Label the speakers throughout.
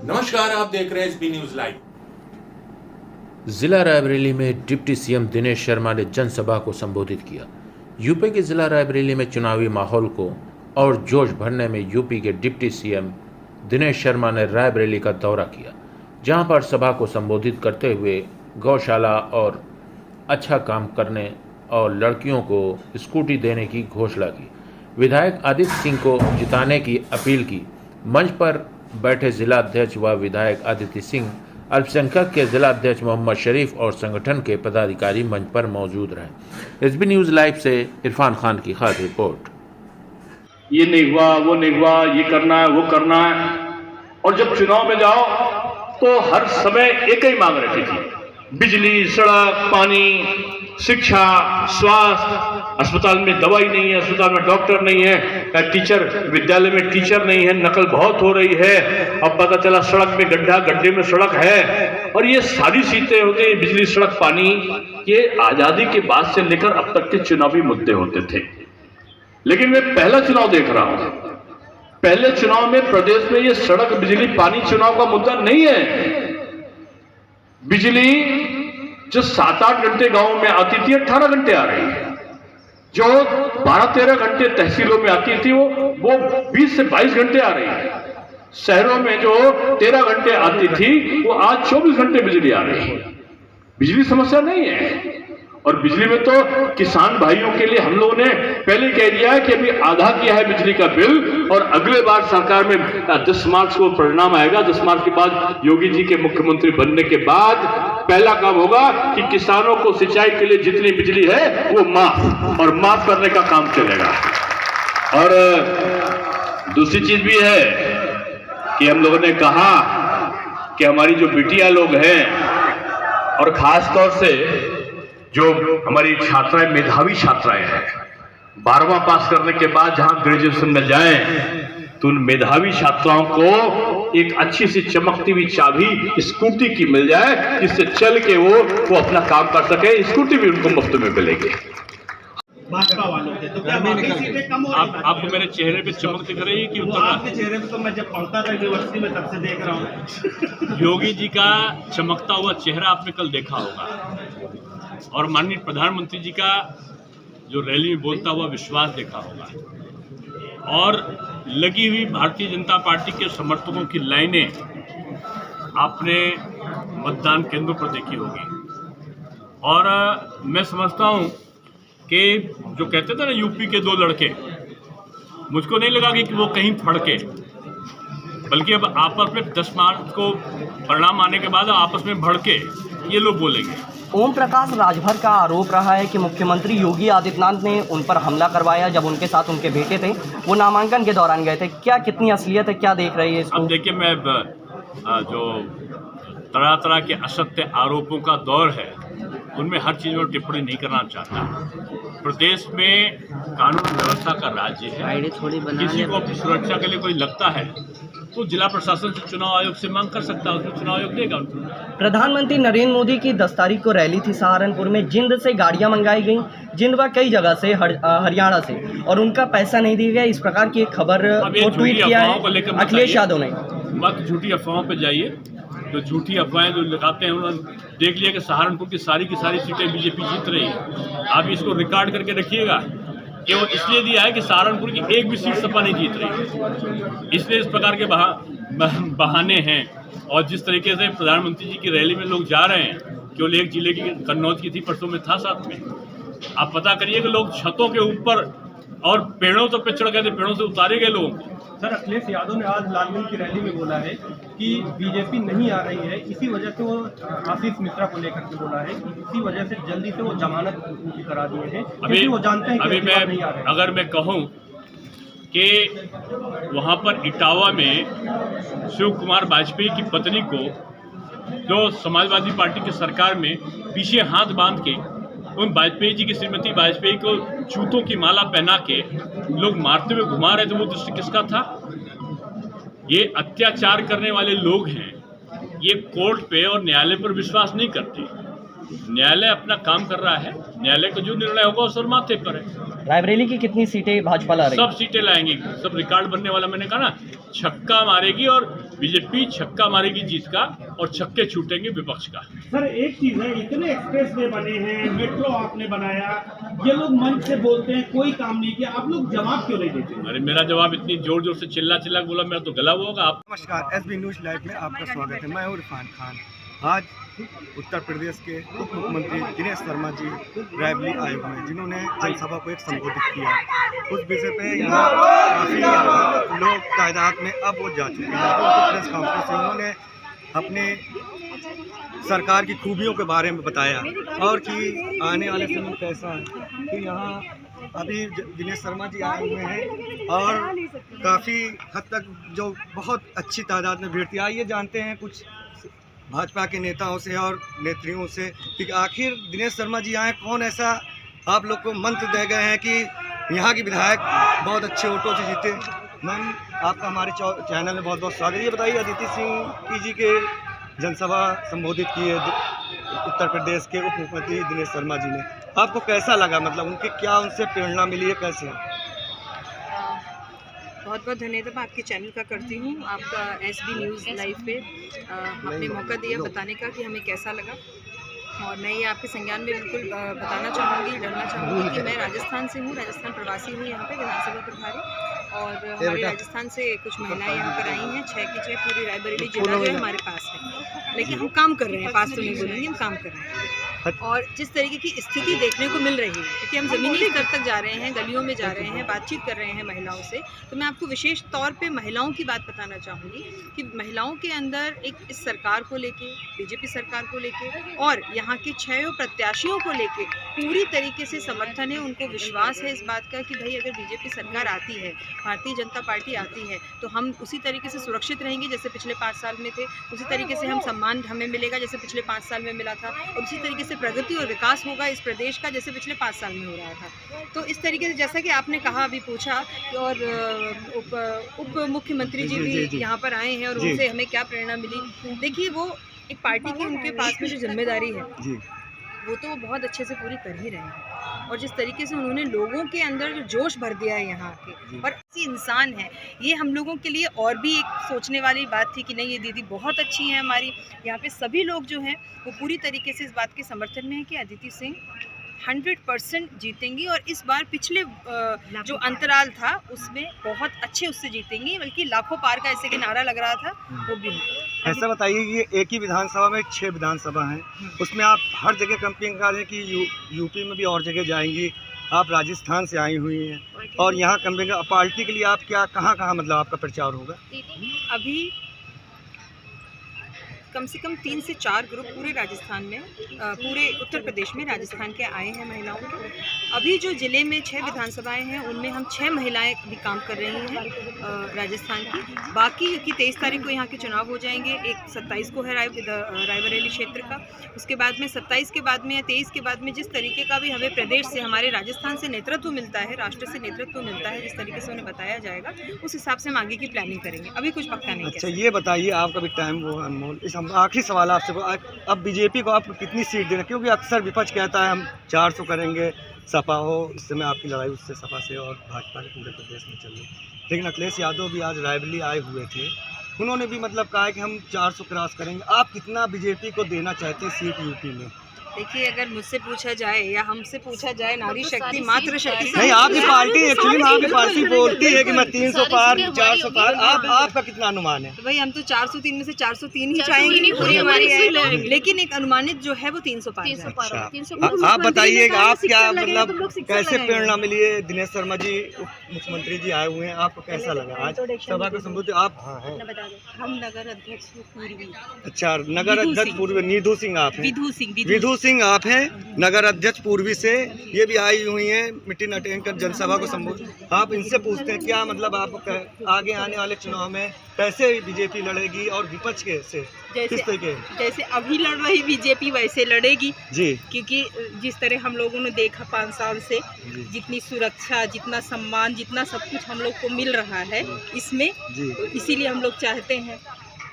Speaker 1: नमस्कार, आप देख रहे हैं एसबी न्यूज लाइव।
Speaker 2: जिला रायबरेली में डिप्टी सीएम दिनेश शर्मा ने जनसभा को संबोधित किया। यूपी के जिला रायबरेली में चुनावी माहौल को और जोश भरने में यूपी के डिप्टी सीएम दिनेश शर्मा ने रायबरेली का दौरा किया, जहां पर सभा को संबोधित करते हुए गौशाला और अच्छा काम करने और लड़कियों को स्कूटी देने की घोषणा की। विधायक आदित्य सिंह को जिताने की अपील की। मंच पर बैठे जिला अध्यक्ष व विधायक आदित्य सिंह, अल्पसंख्यक के जिला अध्यक्ष मोहम्मद शरीफ और संगठन के पदाधिकारी मंच पर मौजूद रहे। एसबी न्यूज लाइव से इरफान खान की खास रिपोर्ट।
Speaker 3: ये नहीं हुआ, वो नहीं हुआ, ये करना है, वो करना है। और जब चुनाव में जाओ तो हर समय एक ही मांग रहती थी, बिजली, सड़क, पानी, शिक्षा, स्वास्थ्य। अस्पताल में दवाई नहीं है, अस्पताल में डॉक्टर नहीं है, टीचर, विद्यालय में टीचर नहीं है, नकल बहुत हो रही है। अब पता चला सड़क में गड्ढा, गड्ढे में सड़क है। और ये सारी चीजें होती, बिजली, सड़क, पानी, ये आजादी के बाद से लेकर अब तक के चुनावी मुद्दे होते थे। लेकिन मैं पहला चुनाव देख रहा हूं, पहले चुनाव में प्रदेश में ये सड़क, बिजली, पानी चुनाव का मुद्दा नहीं है। बिजली जो 7-8 घंटे गांव में आती थी, 18 घंटे आ रही है। जो 12-13 घंटे तहसीलों में आती थी, वो 20 से 22 घंटे आ रही है। शहरों में जो 13 घंटे आती थी, वो आज 24 घंटे बिजली आ रही है। बिजली समस्या नहीं है। और बिजली में तो किसान भाइयों के लिए हम लोगों ने पहले कह दिया है कि अभी आधा किया है बिजली का बिल, और अगले बार सरकार में 10 मार्च को परिणाम आएगा। 10 मार्च के बाद योगी जी के मुख्यमंत्री बनने के बाद पहला काम होगा कि किसानों को सिंचाई के लिए जितनी बिजली है वो माफ करने का काम चलेगा। और दूसरी चीज भी है कि हम लोगों ने कहा कि हमारी जो बिटिया लोग हैं, और खास तौर से जो हमारी छात्राएं, मेधावी छात्राएं हैं, 12वां पास करने के बाद जहां ग्रेजुएशन में जाएं, तो उन मेधावी छात्राओं को एक अच्छी सी चमकती हुई चाबी स्कूटी की मिल जाए, जिससे चल के वो अपना काम कर सके। स्कूटी भी उनको मुफ्त में मिलेगी।
Speaker 4: भाजपा वालों के तो क्या बाकी सीटें कम हो रही हैं?
Speaker 3: आपको मेरे चेहरे पे चमक दिख रही है कि
Speaker 4: वो आपके चेहरे पे तो मैं जब पढ़ता था यूनिवर्सिटी में तब से देख रहा हूँ।
Speaker 5: योगी जी का चमकता हुआ चेहरा आपने कल देखा होगा, और माननीय प्रधानमंत्री जी का जो रैली में बोलता हुआ विश्वास देखा होगा, और लगी हुई भारतीय जनता पार्टी के समर्थकों की लाइनें आपने मतदान केंद्रों पर देखी होगी। और मैं समझता हूं कि जो कहते थे ना यूपी के 2 लड़के, मुझको नहीं लगा कि वो कहीं फड़के, बल्कि अब आपस में 10 मार्च को परिणाम आने के बाद आपस में भड़के ये लोग बोलेंगे।
Speaker 6: ओम प्रकाश राजभर का आरोप रहा है कि मुख्यमंत्री योगी आदित्यनाथ ने उन पर हमला करवाया जब उनके साथ उनके बेटे थे, वो नामांकन के दौरान गए थे। क्या कितनी असलियत है, क्या देख रही है इसको?
Speaker 5: अब देखिए, मैं जो तरह तरह के असत्य आरोपों का दौर है, उनमें हर चीज़ में टिप्पणी नहीं करना चाहता। प्रदेश में कानून व्यवस्था का राज्य है। किसी को अपनी सुरक्षा के लिए कोई लगता है तो जिला प्रशासन से चुनाव आयोग से मांग कर सकता है, उसको चुनाव आयोग देगा उनको।
Speaker 6: प्रधानमंत्री नरेंद्र मोदी की 10 तारीख को रैली थी सहारनपुर में। जिंद से गाड़ियां मंगाई गई, जिंद व कई जगह से, हरियाणा से, और उनका पैसा नहीं दिया गया। इस प्रकार की एक खबर को ट्वीट किया है अखिलेश यादव ने।
Speaker 5: मत झूठी अफवाहों पर जाइए। जो झूठी अफवाहें जो लगाते हैं, उन्होंने देख लिया कि सहारनपुर की सारी सीटें बीजेपी जीत रही है। आप इसको रिकॉर्ड करके रखिएगा कि वो इसलिए दिया है कि सहारनपुर की एक भी सीट सपा नहीं जीत रही, इसलिए इस प्रकार के बहाने हैं। और जिस तरीके से प्रधानमंत्री जी की रैली में लोग जा रहे हैं, केवल एक जिले की कन्नौज की थी, परसों में था साथ में। आप पता करिए कि लोग छतों के ऊपर और पेड़ों तो पे चढ़ गए थे, पेड़ों से उतारे गए लोगों को।
Speaker 4: सर, अखिलेश यादव ने आज लालगंज की रैली में बोला है कि बीजेपी नहीं आ रही है, इसी वजह से वो आशीष मिश्रा को लेकर के बोला है कि इसी वजह से जल्दी से वो जमानत उनकी करा दिए हैं, क्योंकि वो जानते हैं कि
Speaker 5: अभी
Speaker 4: नहीं आ रहे हैं।
Speaker 5: अगर मैं कहूँ कि वहाँ पर इटावा में शिव कुमार वाजपेयी की पत्नी को, जो समाजवादी पार्टी की सरकार में पीछे हाथ बांध के उन वाजपेयी जी की, श्रीमती वाजपेयी को जूतों की माला पहना के लोग मारते हुए घुमा रहे थे, वो दृश्य किसका था? ये अत्याचार करने वाले लोग हैं, ये कोर्ट पे और न्यायालय पर विश्वास नहीं करते। न्यायालय अपना काम कर रहा है, न्यायालय का जो निर्णय होगा उस पर माथे पर है।
Speaker 6: रायबरेली की कितनी सीटें भाजपा ला रही है?
Speaker 5: सब सीटें लाएंगी, सब रिकॉर्ड बनने वाला। मैंने कहा ना, छक्का मारेगी और बीजेपी छक्का मारेगी जीत का, और छक्के छूटेंगे विपक्ष का।
Speaker 7: सर एक चीज है, इतने एक्सप्रेसवे बने हैं, मेट्रो आपने बनाया, ये लोग मंच से बोलते हैं कोई काम नहीं किया, आप लोग जवाब क्यों नहीं देते?
Speaker 5: अरे मेरा जवाब इतनी जोर जोर से चिल्ला चिल्ला बोला, मेरा तो गला हुआ होगा। आप
Speaker 8: नमस्कार, SB न्यूज़ लाइव में आपका स्वागत है। मैं हूं इरफान खान। आज उत्तर प्रदेश के उप मुख्यमंत्री दिनेश शर्मा जी रायबरेली आए हुए हैं, जिन्होंने जनसभा को एक संबोधित किया। उस विषय पे यहाँ काफ़ी लोग तादाद में अब वो जा चुके हैं। उनको प्रेस कॉन्फ्रेंस में उन्होंने अपने सरकार की खूबियों के बारे में बताया और कि आने वाले समय कैसा है। तो यहाँ अभी दिनेश शर्मा जी आए हुए हैं और काफ़ी हद तक जो बहुत अच्छी तादाद में भीड़ थी। आइए जानते हैं कुछ भाजपा के नेताओं से और नेत्रियों से कि आखिर दिनेश शर्मा जी आए, कौन ऐसा आप लोग को मंत्र दे गए हैं कि यहाँ की विधायक बहुत अच्छे वोटों से जीते। मैम, आपका हमारे चैनल में बहुत बहुत स्वागत है। ये बताइए, अदिति सिंह जी के जनसभा संबोधित की है उत्तर प्रदेश के उप मुख्यमंत्री दिनेश शर्मा जी ने, आपको कैसा लगा? मतलब उनके क्या उनसे प्रेरणा मिली है, कैसे?
Speaker 9: बहुत बहुत धन्यवाद आपके चैनल का करती हूँ, आपका SB न्यूज़ लाइव पे आपने मौका दिया बताने का कि हमें कैसा लगा। और मैं ये आपके संज्ञान में बिल्कुल बताना चाहूँगी, डरना चाहूँगी कि मैं राजस्थान से हूँ, राजस्थान प्रवासी हूँ यहाँ पे विधानसभा प्रभारी। और हमारे राजस्थान से कुछ महिलाएं यहाँ पर आई हैं, 6 की 6 पूरी रायबरेली जिला जो है हमारे पास है। लेकिन हम काम कर रहे हैं, पास तो नहीं बोलेंगे, हम काम कर रहे हैं। और जिस तरीके की स्थिति देखने को मिल रही है, क्योंकि हम ज़मीनी स्तर तक जा रहे हैं, गलियों में जा रहे हैं, बातचीत कर रहे हैं महिलाओं से, तो मैं आपको विशेष तौर पे महिलाओं की बात बताना चाहूँगी कि महिलाओं के अंदर एक इस सरकार को लेके, बीजेपी सरकार को लेके और यहाँ के 6 प्रत्याशियों को लेके पूरी तरीके से समर्थन है। उनको विश्वास है इस बात का कि भाई अगर बीजेपी सरकार आती है, भारतीय जनता पार्टी आती है, तो हम उसी तरीके से सुरक्षित रहेंगे जैसे पिछले 5 साल में थे, उसी तरीके से हम सम्मान हमें मिलेगा जैसे पिछले 5 साल में मिला था, और उसी तरीके से प्रगति और विकास होगा इस प्रदेश का जैसे पिछले 5 साल में हो रहा था। तो इस तरीके से जैसा कि आपने कहा, अभी पूछा, और उप मुख्यमंत्री जी भी यहाँ पर आए हैं और उनसे हमें क्या प्रेरणा मिली। देखिए, वो एक पार्टी की उनके पास में जो जिम्मेदारी है वो तो बहुत अच्छे से पूरी कर ही रहे हैं। और जिस तरीके से उन्होंने लोगों के अंदर जो जोश भर दिया है यहाँ के, और ऐसी इंसान है, ये हम लोगों के लिए और भी एक सोचने वाली बात थी कि नहीं, ये दीदी बहुत अच्छी हैं हमारी। यहाँ पे सभी लोग जो हैं वो पूरी तरीके से इस बात के समर्थन में है कि अदिति सिंह 100% जीतेंगी। और इस बार पिछले जो अंतराल था उसमें बहुत अच्छे उससे जीतेंगी, बल्कि लाखों पार का ऐसे कि नारा लग रहा था वो भी।
Speaker 8: ऐसा बताइए, ये एक ही विधानसभा में 6 विधानसभा हैं, उसमें आप हर जगह कैंपेन कर रहे हैं कि यूपी में भी और जगह जाएंगी। आप राजस्थान से आई हुई हैं और यहाँ कैंपेन पार्टी के लिए आप क्या कहाँ मतलब आपका प्रचार होगा?
Speaker 9: अभी कम से कम 3 से 4 ग्रुप पूरे राजस्थान में, पूरे उत्तर प्रदेश में राजस्थान के आए हैं महिलाओं के। अभी जो ज़िले में 6 विधानसभाएं हैं उनमें हम 6 महिलाएं भी काम कर रही हैं राजस्थान की। बाकी क्योंकि 23 तारीख को यहाँ के चुनाव हो जाएंगे, एक 27 को है रायबरेली क्षेत्र का, उसके बाद में 27 के बाद में या 23 के बाद में जिस तरीके का भी हमें प्रदेश से, हमारे राजस्थान से नेतृत्व मिलता है, राष्ट्र से नेतृत्व मिलता है, जिस तरीके से उन्हें बताया जाएगा उस हिसाब से हम आगे की प्लानिंग करेंगे। अभी कुछ पक्का नहीं।
Speaker 8: अच्छा, ये बताइए, आपका भी टाइम वो अनमोल, इस आखिरी सवाल आपसे, अब बीजेपी को आप कितनी सीट देना? क्योंकि अक्सर विपक्ष कहता है हम 400 करेंगे, सपा हो, इस समय आपकी लड़ाई उससे सपा से और भाजपा के पूरे प्रदेश में चल रही। लेकिन अखिलेश यादव भी आज रायबरेली आए हुए थे, उन्होंने भी मतलब कहा है कि हम 400 क्रॉस करेंगे। आप कितना बीजेपी को देना चाहते हैं सीट यूपी में?
Speaker 9: देखिए, अगर मुझसे पूछा जाए या हमसे पूछा जाए, नारी शक्ति मात्र शक्ति
Speaker 8: नहीं, आपकी पार्टी एक्चुअली में आपकी पार्टी बोलती है कि मैं 300 पार 400 पार, आपका कितना अनुमान है?
Speaker 9: तो भाई हम तो 403 में से 403 ही चाहेंगे पूरी हमारी है, लेकिन एक अनुमानित जो है वो 300 पार।
Speaker 8: अच्छा, आप बताइए आप क्या मतलब कैसे प्रेरणा मिली है? दिनेश शर्मा जी मुख्यमंत्री जी आए हुए हैं, आपको कैसा लगा आज सभा को संबोधित? आप
Speaker 9: हम नगर अध्यक्ष पूर्वी।
Speaker 8: अच्छा, नगर अध्यक्ष पूर्वी निधु सिंह आप हैं? विधु सिंह आप हैं, नगर अध्यक्ष पूर्वी से। ये भी आई हुई हैं मीटिंग अटेंड कर जनसभा को संबोधित। आप इनसे पूछते हैं क्या मतलब आप आगे आने वाले चुनाव में कैसे बीजेपी लड़ेगी और विपक्ष के से किस तरीके?
Speaker 10: जैसे अभी लड़ रही बीजेपी वैसे लड़ेगी जी, क्योंकि जिस तरह हम लोगों ने देखा 5 साल से, जितनी सुरक्षा, जितना सम्मान, जितना सब कुछ हम लोग को मिल रहा है इसमें, तो इसीलिए हम लोग चाहते हैं।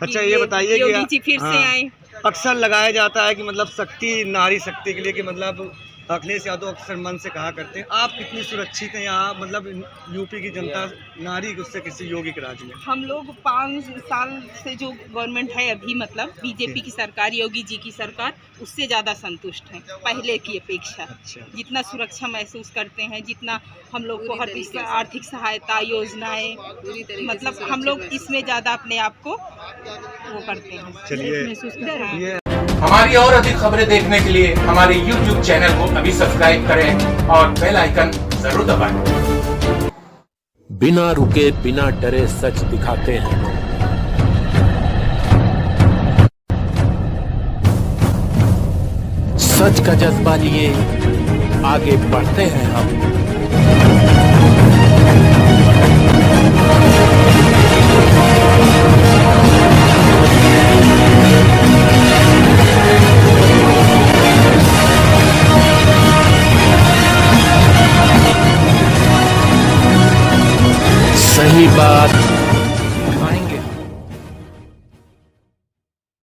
Speaker 8: अच्छा, ये बताइए कि
Speaker 10: योगी जी फिर से आए।
Speaker 8: अक्सर लगाया जाता है कि मतलब शक्ति, नारी शक्ति के लिए, कि मतलब अखिलेश यादव अक्सर मन से कहा करते हैं। आप कितनी सुरक्षित हैं यहाँ, मतलब यूपी की जनता नारी उससे किसी योगी के राज में?
Speaker 10: हम लोग 5 साल से जो गवर्नमेंट है अभी, मतलब बीजेपी की सरकार, योगी जी की सरकार, उससे ज़्यादा संतुष्ट हैं पहले की अपेक्षा।
Speaker 8: अच्छा।
Speaker 10: जितना सुरक्षा महसूस करते हैं, जितना हम लोग को हर आर्थिक सहायता योजनाएं, मतलब हम लोग इसमें ज़्यादा अपने आप को वो करते हैं,
Speaker 8: चलिए
Speaker 10: महसूस करते हैं।
Speaker 8: ये
Speaker 1: हमारी और अधिक खबरें देखने के लिए हमारे YouTube चैनल को अभी सब्सक्राइब करें और बेल आइकन जरूर दबाएं।
Speaker 2: बिना रुके बिना डरे सच दिखाते हैं। सच का जज्बा लिए आगे बढ़ते हैं हम।